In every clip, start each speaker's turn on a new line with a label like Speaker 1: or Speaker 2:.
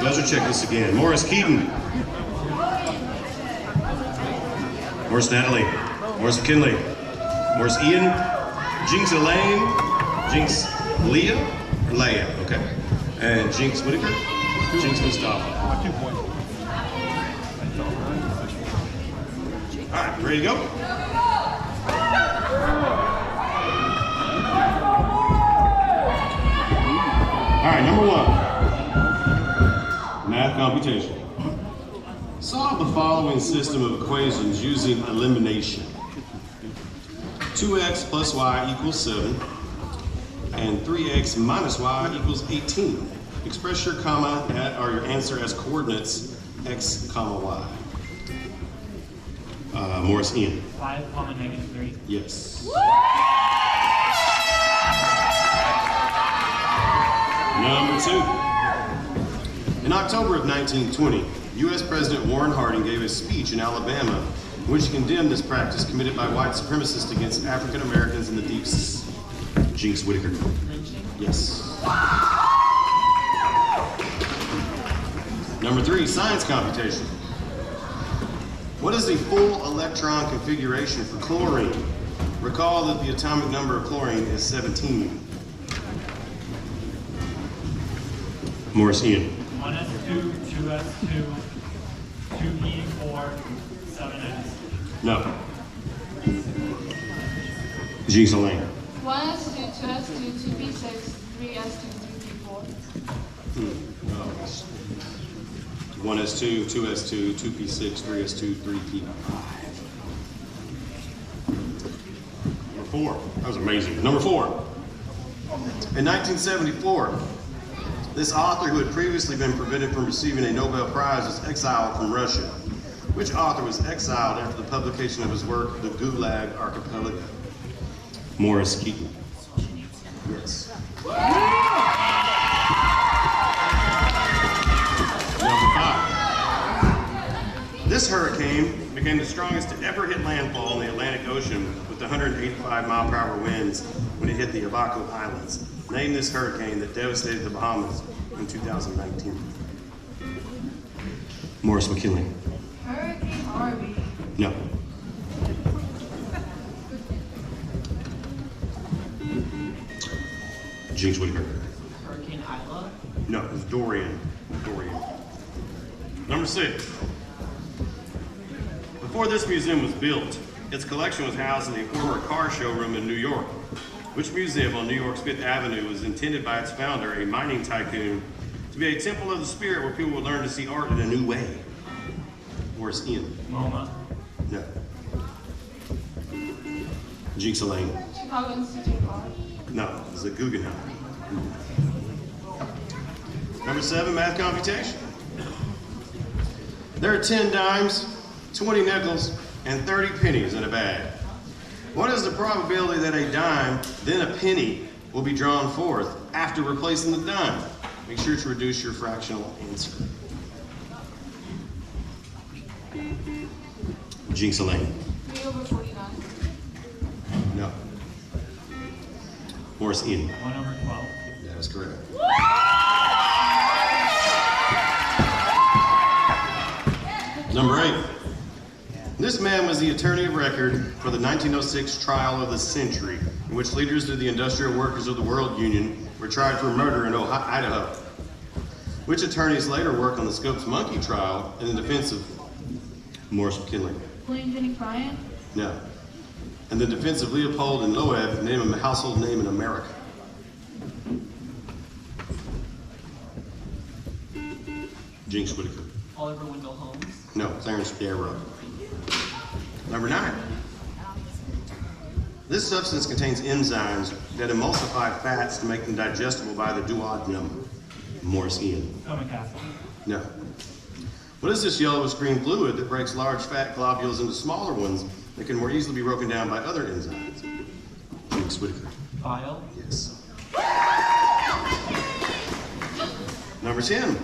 Speaker 1: Buzzer check this again. Morris Keaton. Morris Natalie. Morris McKinley. Morris Ian. Jenks Elaine. Jenks Leah. Or Leia, okay. And Jenks Whitaker. Jenks Mustafa.
Speaker 2: 2 points.
Speaker 1: All right, ready to go? All right, number 1. Math computation. Solve the following system of equations using elimination. 2x plus y equals 7, and 3x minus y equals 18. Express your comma or your answer as coordinates x comma y. Morris Ian.
Speaker 3: 5 comma negative 3.
Speaker 1: Yes. Number 2. In October of 1920, U.S. President Warren Harding gave a speech in Alabama in which he condemned this practice committed by white supremacists against African Americans in the deep South. Jenks Whitaker. Yes. Number 3, science computation. What is the full electron configuration for chlorine? Recall that the atomic number of chlorine is 17. Morris Ian.
Speaker 3: 1s2, 2s2, 2p4, 7s.
Speaker 1: No. Jenks Elaine.
Speaker 4: 1s2, 2s2, 2p6, 3s2, 3p4.
Speaker 1: 1s2, 2s2, 2p6, 3s2, 3p5. Number 4. That was amazing. Number 4. In 1974, this author who had previously been prevented from receiving a Nobel Prize was exiled from Russia. Which author was exiled after the publication of his work, The Gulag Archipelago? Morris Keaton. Yes. Number 5. This hurricane became the strongest to ever hit landfall in the Atlantic Ocean with 185-mile-per-hour winds when it hit the Abaco Islands. Name this hurricane that devastated the Bahamas in 2019. Morris McKinley.
Speaker 4: Hurricane Harvey.
Speaker 1: No. Jenks Whitaker.
Speaker 3: Hurricane Isla.
Speaker 1: No, it was Dorian. Dorian. Number 6. Before this museum was built, its collection was housed in a former car showroom in New York. Which museum on New York's 5th Avenue was intended by its founder, a mining tycoon, to be a temple of the spirit where people would learn to see art in a new way? Morris Ian.
Speaker 3: MoMA.
Speaker 1: No. Jenks Elaine.
Speaker 4: Chicago Institute of Art.
Speaker 1: No, it's a Guggenheim. Number 7, math computation. There are 10 dimes, 20 nickels, and 30 pennies in a bag. What is the probability that a dime, then a penny, will be drawn forth after replacing the dime? Make sure to reduce your fractional answer. Jenks Elaine.
Speaker 4: 3/49.
Speaker 1: No. Morris Ian.
Speaker 3: 1/12.
Speaker 1: That is correct. Number 8. This man was the attorney of record for the 1906 trial of the century, in which leaders of the Industrial Workers of the World Union were tried for murder in Idaho. Which attorneys later worked on the Scopes Monkey trial in the defense of Morris McKinley?
Speaker 4: William Jennings Bryan.
Speaker 1: No. In the defense of Leopold and Loeb, name a household name in America. Jenks Whitaker.
Speaker 3: Oliver Wendell Holmes.
Speaker 1: No, Clarence Darrow. Number 9. This substance contains enzymes that emulsify fats to make them digestible by the duodenum. Morris Ian.
Speaker 3: Comic Castle.
Speaker 1: No. What is this yellowish-green fluid that breaks large fat globules into smaller ones that can more easily be broken down by other enzymes? Jenks Whitaker.
Speaker 3: Bile.
Speaker 1: Yes. Number 10.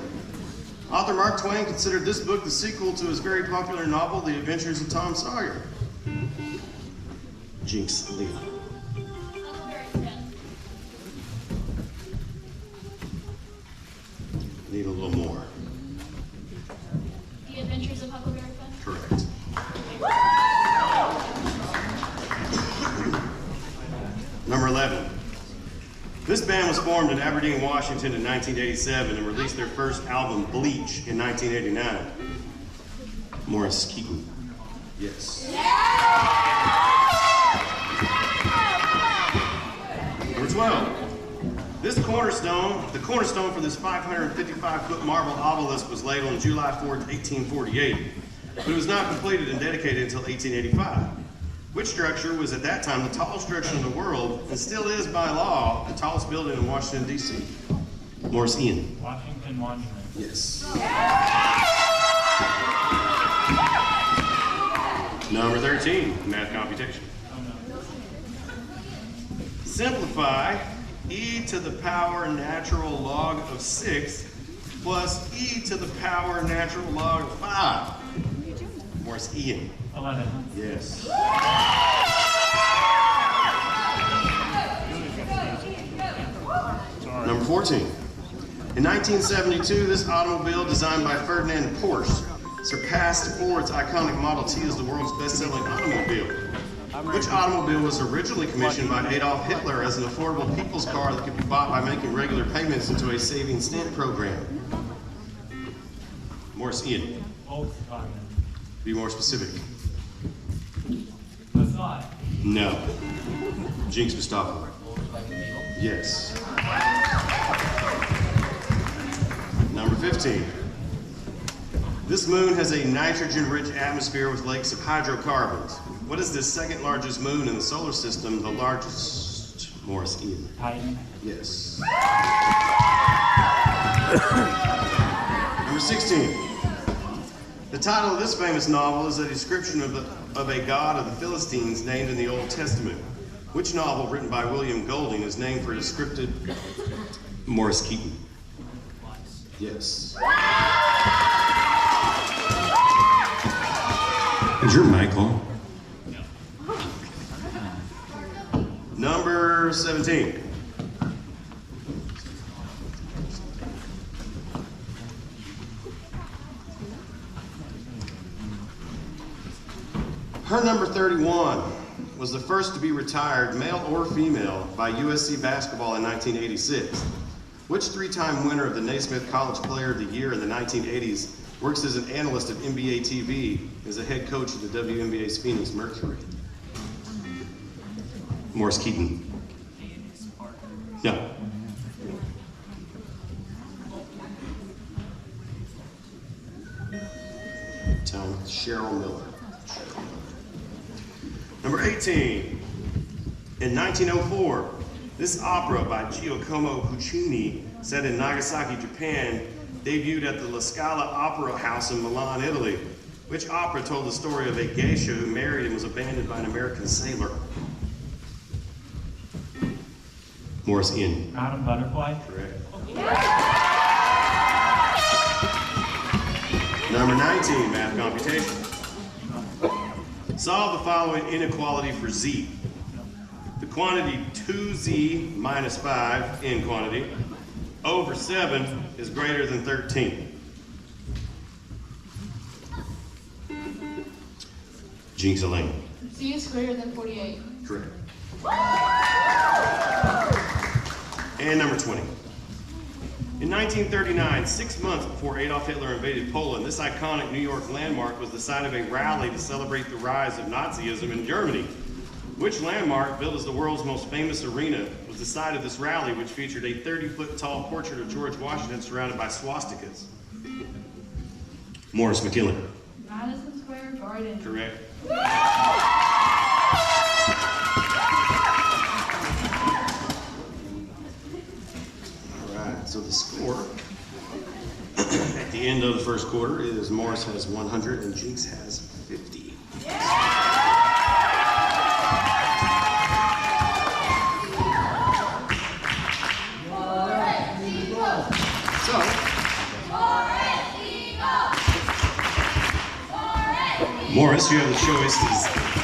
Speaker 1: Author Mark Twain considered this book the sequel to his very popular novel, The Adventures of Tom Sawyer. Jenks Leah. Need a little more. 11. This band was formed in Aberdeen, Washington in 1987 and released their first album, Bleach, in 1989. Morris Keaton. Yes. Number 12. The cornerstone for this 555-foot marble obelisk was laid on July 4th, 1848, but it was not completed and dedicated until 1885. Which structure was at that time the tallest structure in the world and still is by law the tallest building in Washington, D.C.? Morris Ian.
Speaker 3: Washington Monument.
Speaker 1: Yes. Number 13, math computation. Simplify e to the power natural log of 6 plus e to the power natural log of 5. Morris Ian.
Speaker 3: 11.
Speaker 1: Yes. Number 14. In 1972, this automobile designed by Ferdinand Porsche surpassed Ford's iconic Model T as the world's best-selling automobile. Which automobile was originally commissioned by Adolf Hitler as an affordable people's car that could be bought by making regular payments into a savings stamp program? Morris Ian.
Speaker 3: Volkswagen.
Speaker 1: Be more specific.
Speaker 3: Passat.
Speaker 1: No. Jenks Mustafa. Yes. Number 15. This moon has a nitrogen-rich atmosphere with lakes of hydrocarbons. What is the second largest moon in the solar system, the largest? Morris Ian.
Speaker 3: Titan.
Speaker 1: Yes. Number 16. The title of this famous novel is a description of a god of the Philistines named in the Old Testament. Which novel, written by William Golding, is named for a descriptive Morris Keaton? Yes. Is your mic on? Number 17. Her number 31 was the first to be retired, male or female, by USC basketball in 1986. Which three-time winner of the Naismith College Player of the Year in the 1980s works as an analyst at NBA TV as a head coach of the WNBA's Phoenix Mercury? Morris Keaton. No. Time. Cheryl Miller. Number 18. In 1904, this opera by Giacomo Puccini, set in Nagasaki, Japan, debuted at the La Scala Opera House in Milan, Italy. Which opera told the story of a geisha who married and was abandoned by an American sailor? Morris Ian.
Speaker 3: Madam Butterfly.
Speaker 1: Correct. Number 19, math computation. Solve the following inequality for z. The quantity 2z minus 5 in quantity over 7 is greater than 13. Jenks Elaine.
Speaker 4: Z is greater than 48.
Speaker 1: Correct. And number 20. In 1939, 6 months before Adolf Hitler invaded Poland, this iconic New York landmark was the site of a rally to celebrate the rise of Nazism in Germany. Which landmark, built as the world's most famous arena, was the site of this rally, which featured a 30-foot tall portrait of George Washington surrounded by swastikas? Morris McKillen.
Speaker 4: Madison Square Garden.
Speaker 1: Correct. So the score at the end of the first quarter is Morris has 100 and Jenks has 50. So, Morris, you have the choice to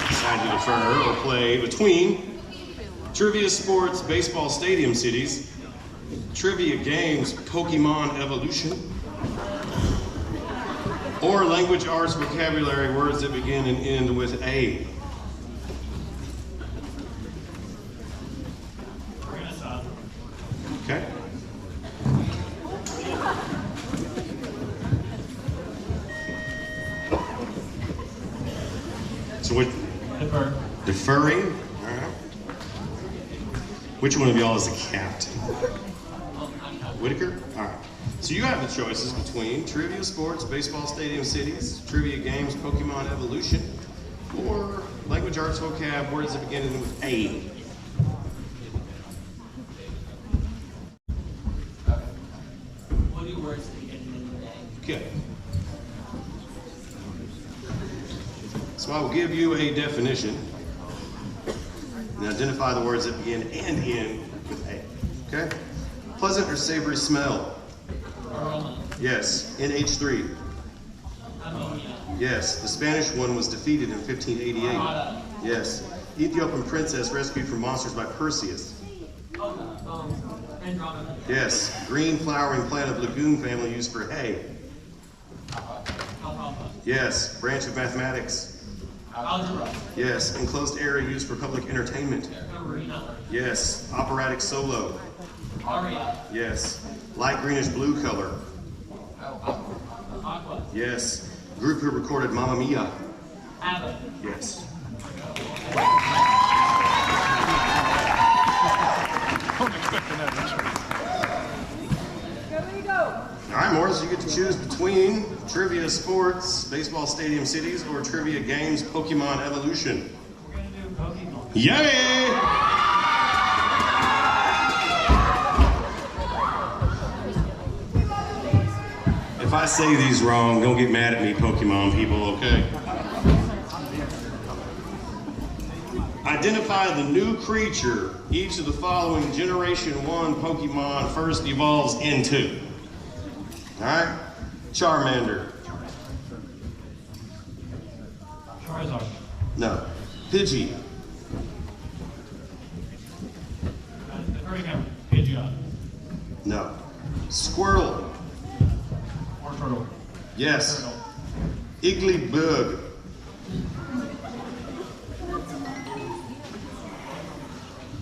Speaker 1: decide to defer or play between Trivia Sports Baseball Stadium Cities, Trivia Games Pokemon Evolution, or Language Arts Vocabulary words that begin and end with A. So what?
Speaker 3: Defer.
Speaker 1: Deferring. All right. Which one of y'all is the captain? Whitaker? All right. So you have the choices between trivia sports, baseball stadium cities, trivia games, Pokemon evolution, or language arts vocab, words that begin with A.
Speaker 2: What do words that begin with A?
Speaker 1: Okay. So I will give you a definition and identify the words that begin and end with A. Okay? Pleasant or savory smell?
Speaker 2: Aroma.
Speaker 1: Yes. NH3.
Speaker 2: Ammonia.
Speaker 1: Yes. The Spanish one was defeated in 1588.
Speaker 2: Armada.
Speaker 1: Yes. Ethiopian princess rescued from monsters by Perseus.
Speaker 2: Andromeda.
Speaker 1: Yes. Green flowering plant of legume family used for hay.
Speaker 2: Alfalfa.
Speaker 1: Yes. Branch of mathematics.
Speaker 2: Algebra.
Speaker 1: Yes. Enclosed area used for public entertainment.
Speaker 2: Arena.
Speaker 1: Yes. Operatic solo.
Speaker 2: Aria.
Speaker 1: Yes. Light greenish blue color.
Speaker 2: Aqua.
Speaker 1: Yes. Group who recorded Mamma Mia.
Speaker 2: ABBA.
Speaker 1: Yes. All right, Morris, you get to choose between trivia sports, baseball stadium cities, or trivia games, Pokemon evolution.
Speaker 3: We're gonna do Pokemon.
Speaker 1: Yay! If I say these wrong, don't get mad at me, Pokemon people, okay? Identify the new creature each of the following Generation 1 Pokemon first evolves into. All right? Charmander.
Speaker 3: Charizard.
Speaker 1: No. Pidgey.
Speaker 3: Deferring him. Pidgeot.
Speaker 1: No. Squirtle.
Speaker 3: Or Turtle.
Speaker 1: Yes.
Speaker 3: Turtle.
Speaker 1: Igglybug.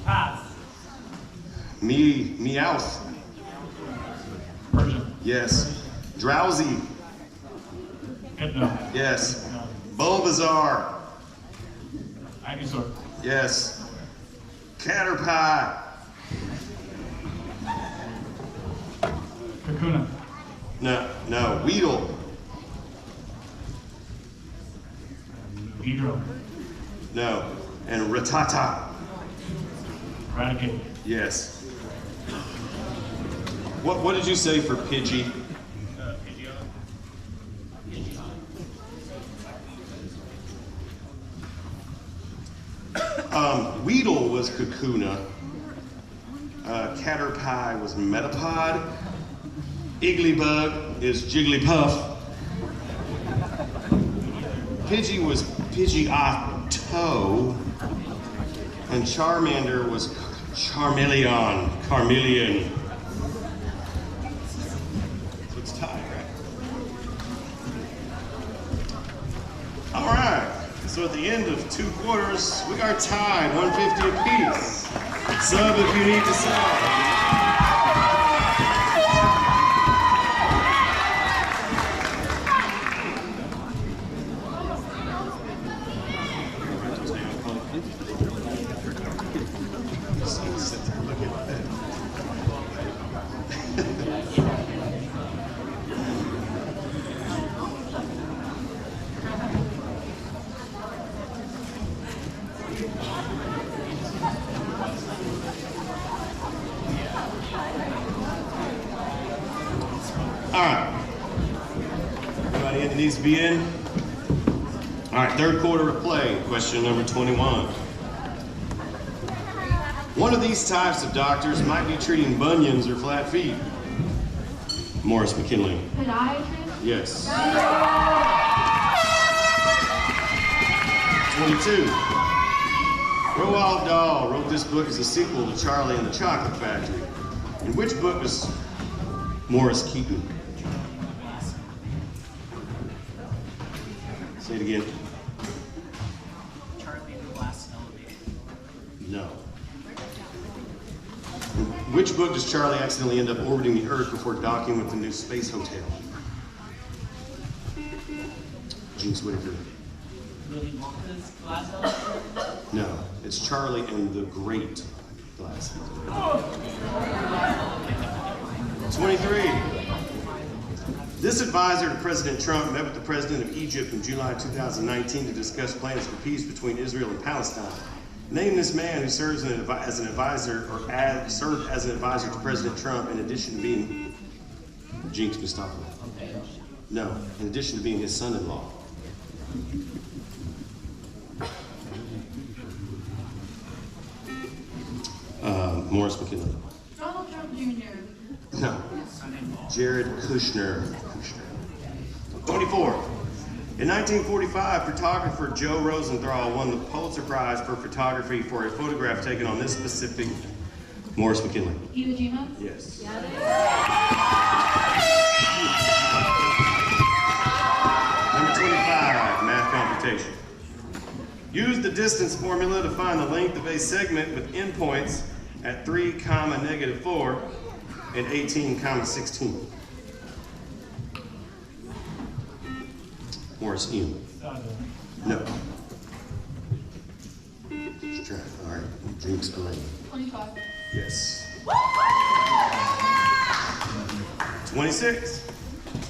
Speaker 3: Pass.
Speaker 1: Meowth.
Speaker 3: Persian.
Speaker 1: Yes. Drowsy.
Speaker 3: Hypno.
Speaker 1: Yes.
Speaker 3: No.
Speaker 1: Bulbasaur.
Speaker 3: Ivysaur.
Speaker 1: Yes. Caterpie.
Speaker 3: Kakuna.
Speaker 1: No. Weedle.
Speaker 3: Beedrill.
Speaker 1: No. And Rattata.
Speaker 3: Eradicate.
Speaker 1: Yes. What did you say for Pidgey? Weedle was Kakuna. Caterpie was Metapod. Igglybug is Jigglypuff. Pidgey was Pidgeotto. And Charmander was Charmeleon. Carmeleon. So it's tied, right? All right. So at the end of 2 quarters, we are tied, 150 apiece. Sub if you need to sub. All right. Everybody in that needs to be in? All right, 3rd quarter of play. Question number 21. One of these types of doctors might be treating bunions or flat feet. Morris McKinley.
Speaker 4: Podiatrist.
Speaker 1: Yes. 22. Roald Dahl wrote this book as a sequel to Charlie and the Chocolate Factory. In which book is Morris Keaton? Say it again.
Speaker 2: Charlie and the Glass Elevator.
Speaker 1: No. In which book does Charlie accidentally end up orbiting the Earth before docking with the new space hotel? Jenks Whitaker.
Speaker 2: Willy Wonka's glass elevator?
Speaker 1: No, it's Charlie and the Great Glass. 23. This advisor to President Trump met with the President of Egypt in July 2019 to discuss plans for peace between Israel and Palestine. Name this man who serves as an advisor served as an advisor to President Trump in addition to being Jenks Mustafa. No, in addition to being his son-in-law. Morris McKinley.
Speaker 4: Donald Trump Jr.
Speaker 1: No. Jared Kushner. 24. In 1945, photographer Joe Rosenthal won the Pulitzer Prize for photography for a photograph taken on this specific Morris McKinley.
Speaker 4: Iwo Jima.
Speaker 1: Yes. Number 25, math computation. Use the distance formula to find the length of a segment with endpoints at 3, -4 and 18, 16. Morris Ian. No. Just try. All right. Jenks Elaine.
Speaker 4: 25.
Speaker 1: Yes. 26.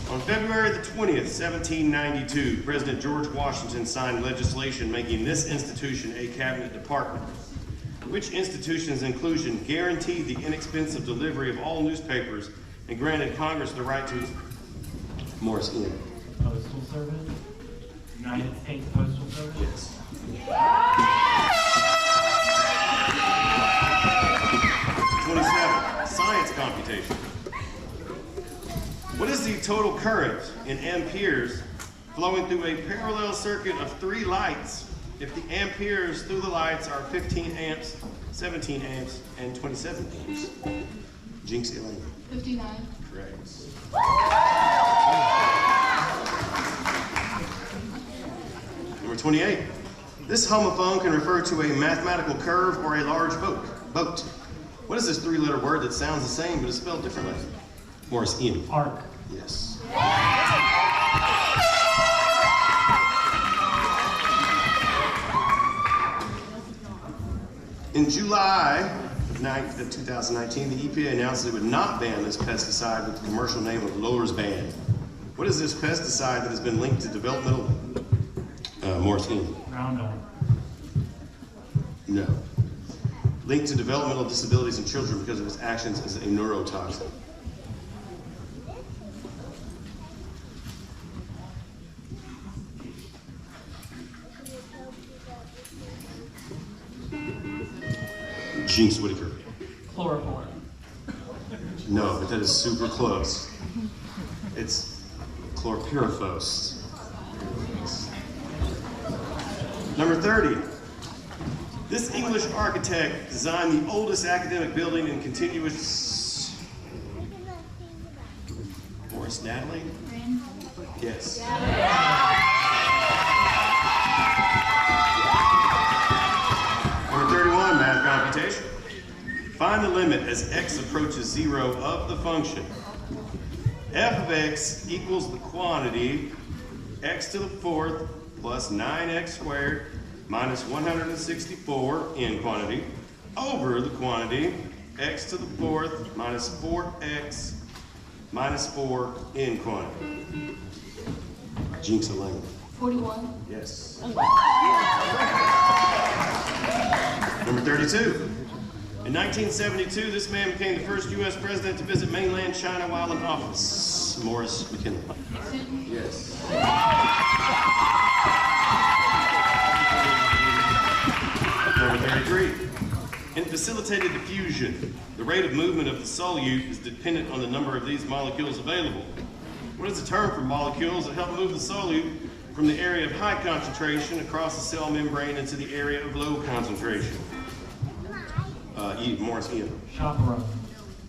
Speaker 1: On February the 20th, 1792, President George Washington signed legislation making this institution a cabinet department. Which institution's inclusion guaranteed the inexpensive delivery of all newspapers and granted Congress the right to Morris Ian.
Speaker 3: Postal Service? United States Postal Service?
Speaker 1: Yes. 27. Science computation. What is the total current in amperes flowing through a parallel circuit of 3 lights if the amperes through the lights are 15 amps, 17 amps, and 27 amps? Jenks Elaine.
Speaker 4: 59.
Speaker 1: Correct. Number 28. This homophone can refer to a mathematical curve or a large boat. What is this 3-letter word that sounds the same but is spelled differently? Morris Ian.
Speaker 3: Arc.
Speaker 1: Yes. In July of 2019, the EPA announced it would not ban this pesticide with the commercial name of Lowersban. What is this pesticide that has been linked to developmental Morris Ian?
Speaker 3: Roundup.
Speaker 1: No. Linked to developmental disabilities in children because of its actions as a neurotoxin. Jenks Whitaker.
Speaker 2: Chloroform.
Speaker 1: No, but that is super close. It's chlorpyrifos. Number 30. This English architect designed the oldest academic building in continuous... Morris Natalie? Yes. Number 31, math computation. Find the limit as x approaches 0 of the function. F of x equals the quantity x to the 4th plus 9x squared minus 164 in quantity over the quantity x to the 4th minus 4x minus 4 in quantity. Jenks Elaine.
Speaker 4: 41.
Speaker 1: Yes. Number 32. In 1972, this man became the first U.S. president to visit mainland China while in office. Morris McKinley.
Speaker 4: Nixon.
Speaker 1: Yes. Number 33. In facilitated diffusion, the rate of movement of the solute is dependent on the number of these molecules available. What is the term for molecules that help move the solute from the area of high concentration across the cell membrane into the area of low concentration? Morris Ian.
Speaker 3: Chaperone.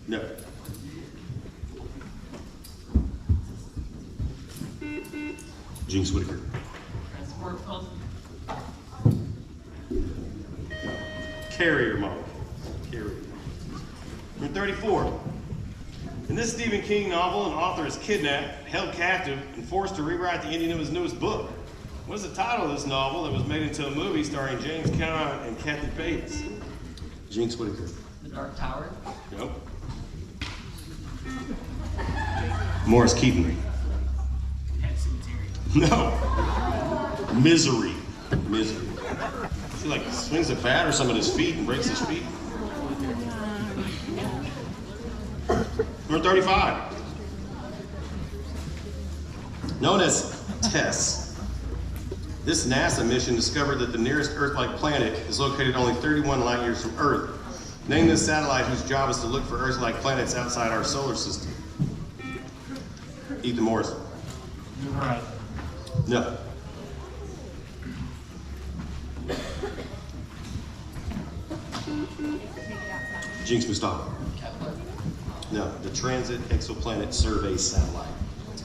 Speaker 1: No. Jenks Whitaker.
Speaker 2: Transport puzzle.
Speaker 1: Carrier molecule. Carrier. Number 34. In this Stephen King novel, an author is kidnapped, held captive, and forced to rewrite the ending of his newest book. What's the title of this novel that was made into a movie starring James Caan and Kathy Bates? Jenks Whitaker.
Speaker 2: The Dark Tower.
Speaker 1: Nope. Morris Keaton.
Speaker 2: Pet Cemetery.
Speaker 1: No. Misery. Misery. He like swings a bat or something at his feet and breaks his feet. Number 35. Known as TESS, this NASA mission discovered that the nearest Earth-like planet is located only 31 light years from Earth. Name this satellite whose job is to look for Earth-like planets outside our solar system. Ethan Morris.
Speaker 3: New Horizons.
Speaker 1: No. Jenks Mustafa.
Speaker 2: Kepler.
Speaker 1: No, the Transit Exoplanet Survey Satellite.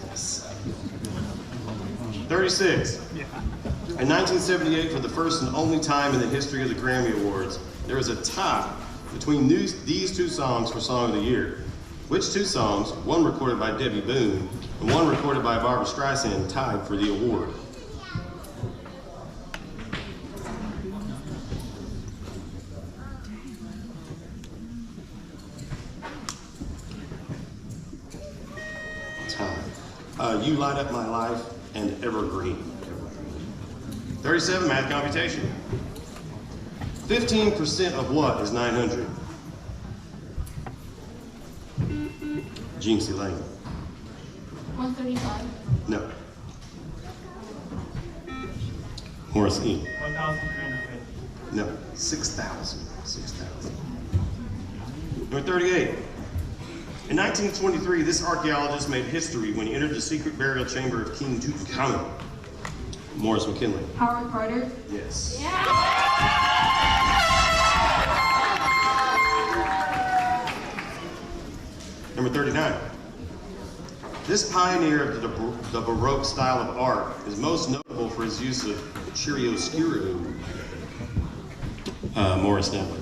Speaker 1: Yes. 36. In 1978, for the first and only time in the history of the Grammy Awards, there was a tie between these two songs for Song of the Year. Which two songs, one recorded by Debbie Boone and one recorded by Barbra Streisand, tied for the award? You Light Up My Life and Evergreen. 37, math computation. 15% of what is 900? Jinx Elaine.
Speaker 4: 135.
Speaker 1: No. Morris E.
Speaker 3: 1,350.
Speaker 1: No. 6,000. 6,000. Number 38. In 1923, this archaeologist made history when he entered the secret burial chamber of King Tutankhamun. Morris McKinley.
Speaker 4: Howard Carter.
Speaker 1: Yes. Number 39. This pioneer of the Baroque style of art is most notable for his use of chiaroscuro. Morris Nembler.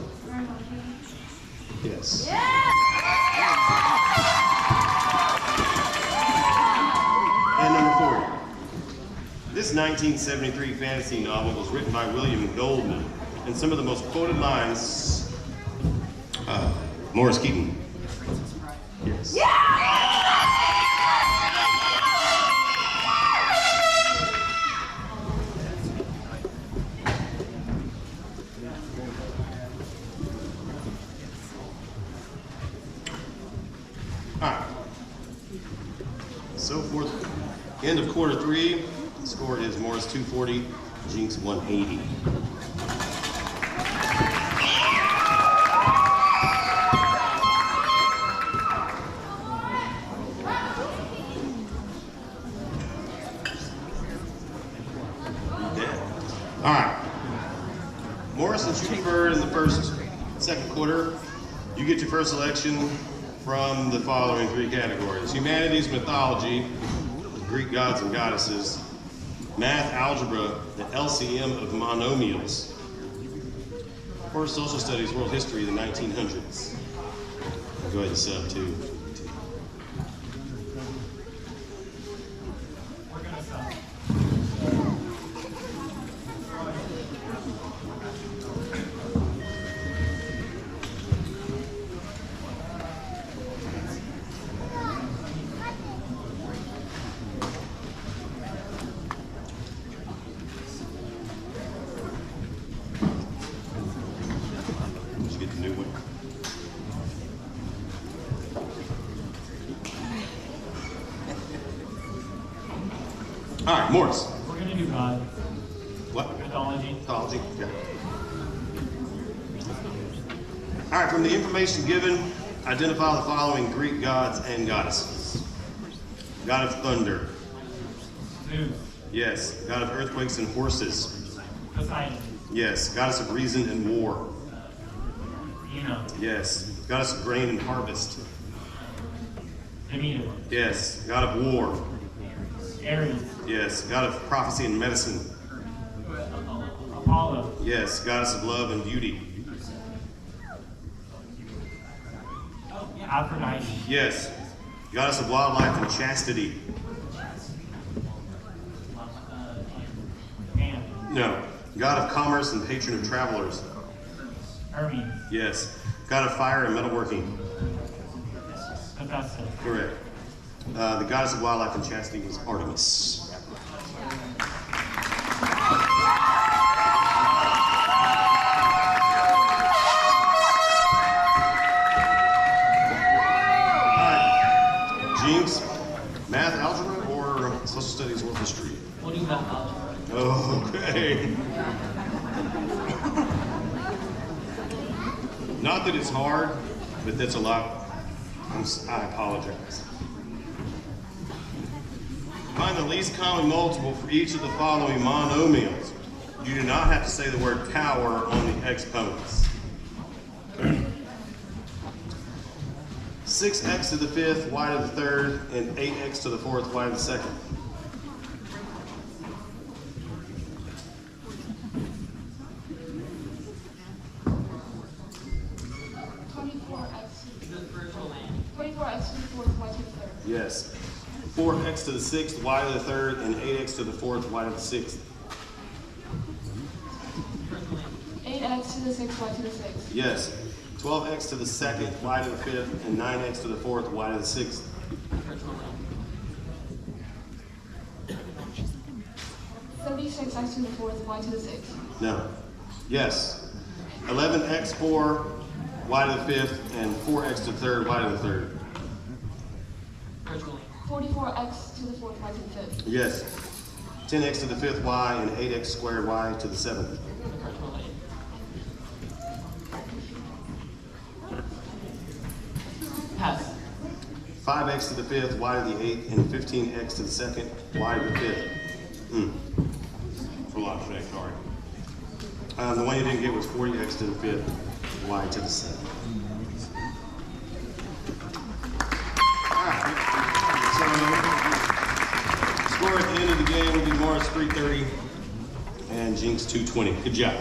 Speaker 1: Yes. And number 40. This 1973 fantasy novel was written by William Goldman, and some of the most quoted lines, Morris Keaton. Yes. All right. So for the end of quarter three, the score is Morris 240, Jenks 180. All right. Morris, since you preferred in the second quarter, you get your first selection from the following three categories: humanities, mythology, Greek gods and goddesses, math, algebra, the LCM of monomials, or social studies, world history, the 1900s. I'll go ahead and sub too.
Speaker 3: We're going to sell.
Speaker 1: Did you get the new one? All right, Morris.
Speaker 3: We're going to do God.
Speaker 1: What?
Speaker 3: Mythology.
Speaker 1: Mythology. Okay. All right, from the information given, identify the following Greek gods and goddesses. God of thunder.
Speaker 3: Zeus.
Speaker 1: Yes. God of earthquakes and horses.
Speaker 3: Poseidon.
Speaker 1: Yes. Goddess of reason and war.
Speaker 3: Eno.
Speaker 1: Yes. Goddess of grain and harvest.
Speaker 3: Demeter.
Speaker 1: Yes. God of war.
Speaker 3: Ares.
Speaker 1: Yes. God of prophecy and medicine.
Speaker 3: Apollo.
Speaker 1: Yes. Goddess of love and beauty.
Speaker 3: Aphrodite.
Speaker 1: Yes. Goddess of wildlife and chastity. No. God of commerce and patron of travelers.
Speaker 3: Hermes.
Speaker 1: Yes. God of fire and metalworking.
Speaker 3: Hephaestus.
Speaker 1: Correct. The goddess of wildlife and chastity was Artemis. Jenks, math, algebra, or social studies or history?
Speaker 2: We'll do math algebra.
Speaker 1: Okay. Not that it's hard, but that's a lot. I apologize. Find the least common multiple for each of the following monomials. You do not have to say the word power on the exponents. 6x to the fifth, y to the third, and 8x to the fourth, y to the second.
Speaker 2: The virtual land.
Speaker 4: 24x to the fourth, y to the third.
Speaker 1: Yes. 4x to the sixth, y to the third, and 8x to the fourth, y to the sixth.
Speaker 2: Virtual land.
Speaker 4: 8x to the sixth, y to the sixth.
Speaker 1: Yes. 12x to the second, y to the fifth, and 9x to the fourth, y to the sixth.
Speaker 2: Virtual land.
Speaker 4: 36x to the fourth, y to the sixth.
Speaker 1: No. Yes. 11x4, y to the fifth, and 4x to the third, y to the third.
Speaker 2: Virtual land.
Speaker 4: 44x to the fourth, y to the fifth.
Speaker 1: Yes. 10x to the fifth, y, and 8x squared, y to the seventh.
Speaker 2: Virtual land. Pass.
Speaker 1: 5x to the fifth, y to the eighth, and 15x to the second, y to the fifth. For a lot of today, sorry. The one you didn't get was 40x to the fifth, y to the seventh. Alright. So, score at the end of the game will be Morris 330 and Jenks 220. Good job.